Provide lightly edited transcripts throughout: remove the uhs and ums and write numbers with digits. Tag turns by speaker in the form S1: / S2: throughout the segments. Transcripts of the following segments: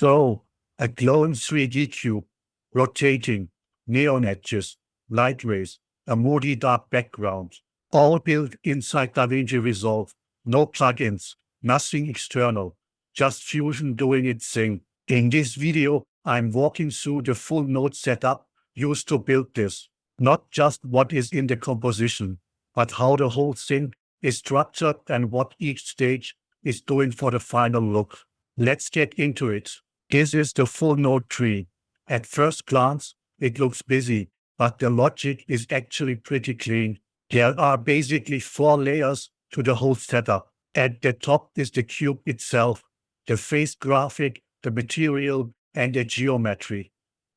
S1: So, a glowing 3D cube, rotating, neon edges, light rays, a moody dark background, all built inside DaVinci Resolve. No plugins, nothing external, just Fusion doing its thing. In this video, I'm walking through the full node setup used to build this. Not just what is in the composition, but how the whole thing is structured and what each stage is doing for the final look. Let's get into it. This is the full node tree. At first glance, it looks busy, but the logic is actually pretty clean. There are basically 4 layers to the whole setup. At the top is the cube itself, the face graphic, the material, and the geometry.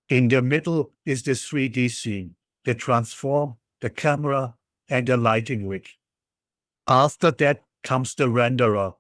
S1: In the middle is the 3D scene, the transform, the camera, and the lighting rig. After that comes the renderer,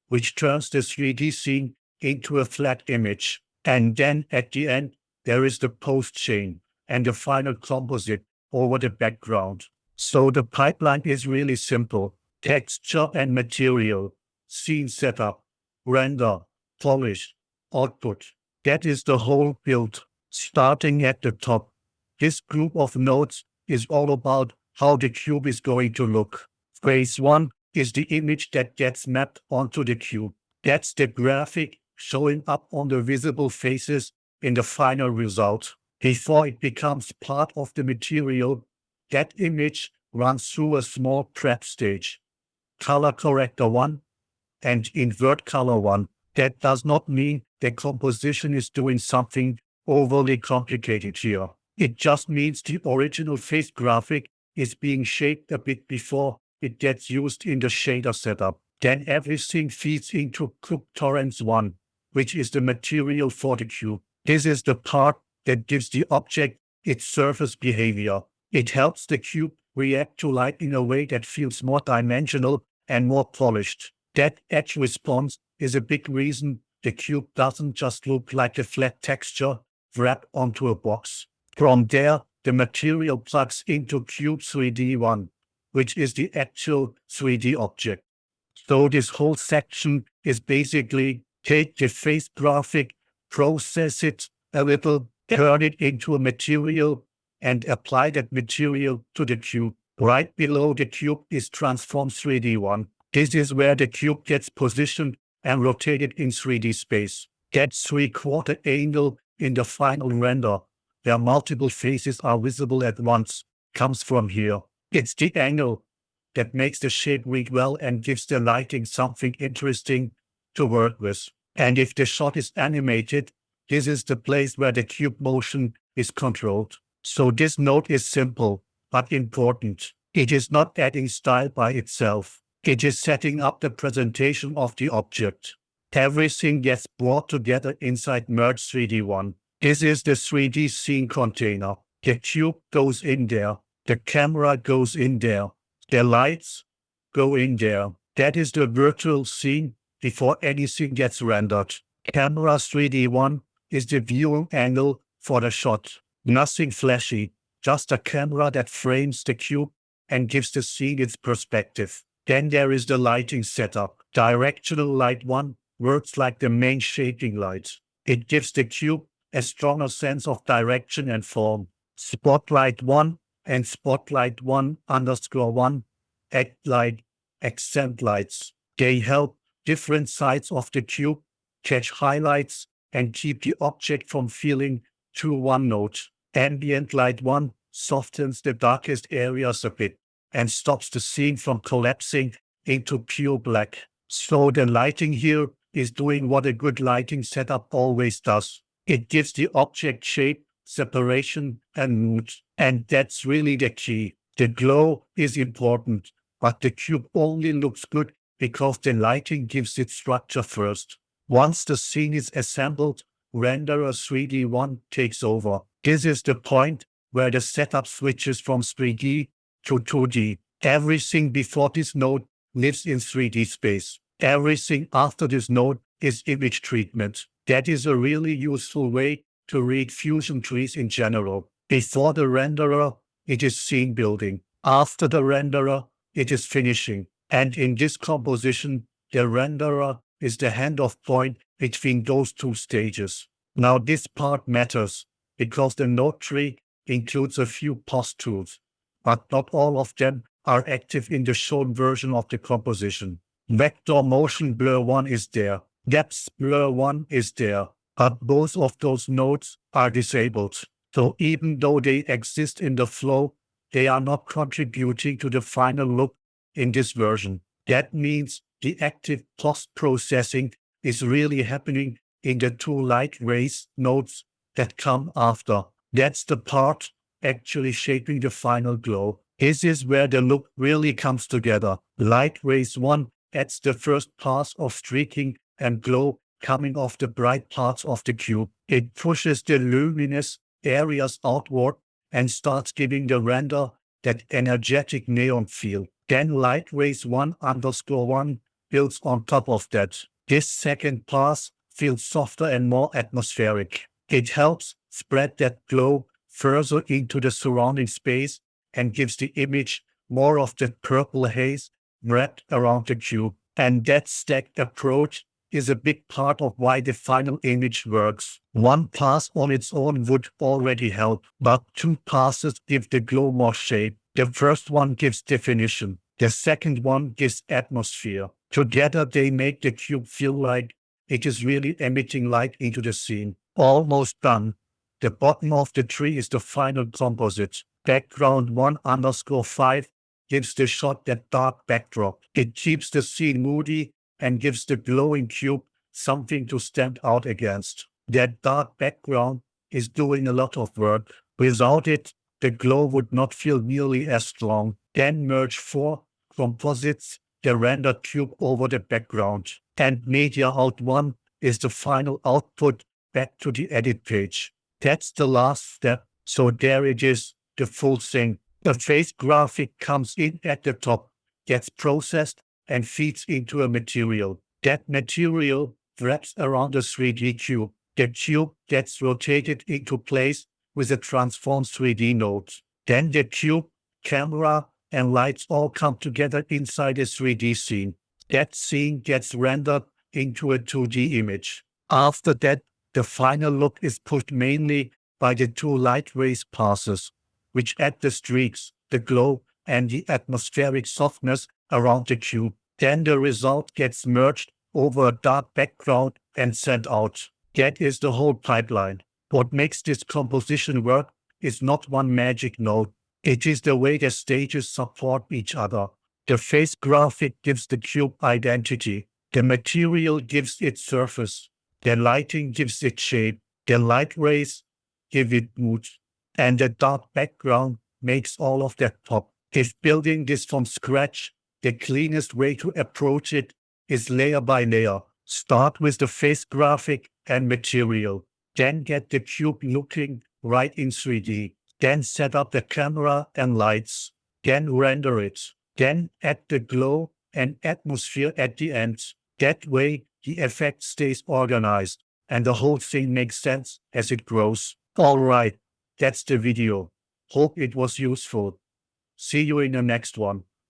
S1: which turns the 3D scene into a flat image. And then at the end, there is the post chain and the final composite over the background. So the pipeline is really simple. Texture and material, scene setup, render, polish, output. That is the whole build. Starting at the top, this group of nodes is all about how the cube is going to look. Phase 1 is the image that gets mapped onto the cube. That's the graphic showing up on the visible faces in the final result. Before it becomes part of the material, that image runs through a small prep stage. Color corrector 1 and invert color 1. That does not mean the composition is doing something overly complicated here. It just means the original face graphic is being shaped a bit before it gets used in the shader setup. Then everything feeds into torrents 1, which is the material for the cube. This is the part that gives the object its surface behavior. It helps the cube react to light in a way that feels more dimensional and more polished. That edge response is a big reason the cube doesn't just look like a flat texture wrapped onto a box. From there, the material plugs into Cube 3D 1, which is the actual 3D object. So this whole section is basically take the face graphic, process it a little, turn it into a material, and apply that material to the cube. Right below the cube is Transform 3D 1. This is where the cube gets positioned and rotated in 3D space. That 3/4 angle in the final render, where multiple faces are visible at once, comes from here. It's the angle that makes the shape read well and gives the lighting something interesting to work with. And if the shot is animated, this is the place where the cube motion is controlled. So this node is simple, but important. It is not adding style by itself. It is setting up the presentation of the object. Everything gets brought together inside Merge 3D 1. This is the 3D scene container. The cube goes in there. The camera goes in there. The lights go in there. That is the virtual scene before anything gets rendered. Camera 3D 1 is the viewing angle for the shot. Nothing flashy, just a camera that frames the cube and gives the scene its perspective. Then there is the lighting setup. Directional light 1 works like the main shaping light. It gives the cube a stronger sense of direction and form. Spotlight 1 and Spotlight 1_1 act like accent lights. They help different sides of the cube catch highlights and keep the object from feeling too one-note. Ambient light 1 softens the darkest areas a bit and stops the scene from collapsing into pure black. So the lighting here is doing what a good lighting setup always does. It gives the object shape, separation, and mood. And that's really the key. The glow is important, but the cube only looks good because the lighting gives it structure first. Once the scene is assembled, Renderer 3D 1 takes over. This is the point where the setup switches from 3D to 2D. Everything before this node lives in 3D space. Everything after this node is image treatment. That is a really useful way to read Fusion trees in general. Before the renderer, it is scene building. After the renderer, it is finishing. And in this composition, the renderer is the handoff point between those two stages. Now this part matters because the node tree includes a few pos tools, but not all of them are active in the shown version of the composition. Vector motion blur 1 is there, depth blur 1 is there, but both of those nodes are disabled. So even though they exist in the flow, they are not contributing to the final look in this version. That means the active post-processing is really happening in the two light rays nodes that come after. That's the part actually shaping the final glow. This is where the look really comes together. Light rays 1 adds the first pass of streaking and glow coming off the bright parts of the cube. It pushes the luminous areas outward and starts giving the render that energetic neon feel. Then light rays 1_1 builds on top of that. This second pass feels softer and more atmospheric. It helps spread that glow further into the surrounding space and gives the image more of the purple haze wrapped around the cube. And that stacked approach is a big part of why the final image works. One pass on its own would already help, but two passes give the glow more shape. The first one gives definition. The second one gives atmosphere. Together they make the cube feel like it is really emitting light into the scene. Almost done. The bottom of the tree is the final composite. Background 1_5 gives the shot that dark backdrop. It keeps the scene moody and gives the glowing cube something to stand out against. That dark background is doing a lot of work. Without it, the glow would not feel nearly as strong. Then merge 4 composites, the rendered cube over the background. And media out 1 is the final output back to the edit page. That's the last step. So there it is, the full thing. The face graphic comes in at the top, gets processed, and feeds into a material. That material wraps around the 3D cube. The cube gets rotated into place with a transform 3D node. Then the cube, camera, and lights all come together inside a 3D scene. That scene gets rendered into a 2D image. After that, the final look is pushed mainly by the two light rays passes, which add the streaks, the glow, and the atmospheric softness around the cube. Then the result gets merged over a dark background and sent out. That is the whole pipeline. What makes this composition work is not one magic node. It is the way the stages support each other. The face graphic gives the cube identity. The material gives it surface. The lighting gives it shape. The light rays give it mood. And the dark background makes all of that pop. If building this from scratch, the cleanest way to approach it is layer by layer. Start with the face graphic and material. Then get the cube looking right in 3D. Then set up the camera and lights. Then render it. Then add the glow and atmosphere at the end. That way, the effect stays organized and the whole thing makes sense as it grows. All right, that's the video. Hope it was useful. See you in the next one.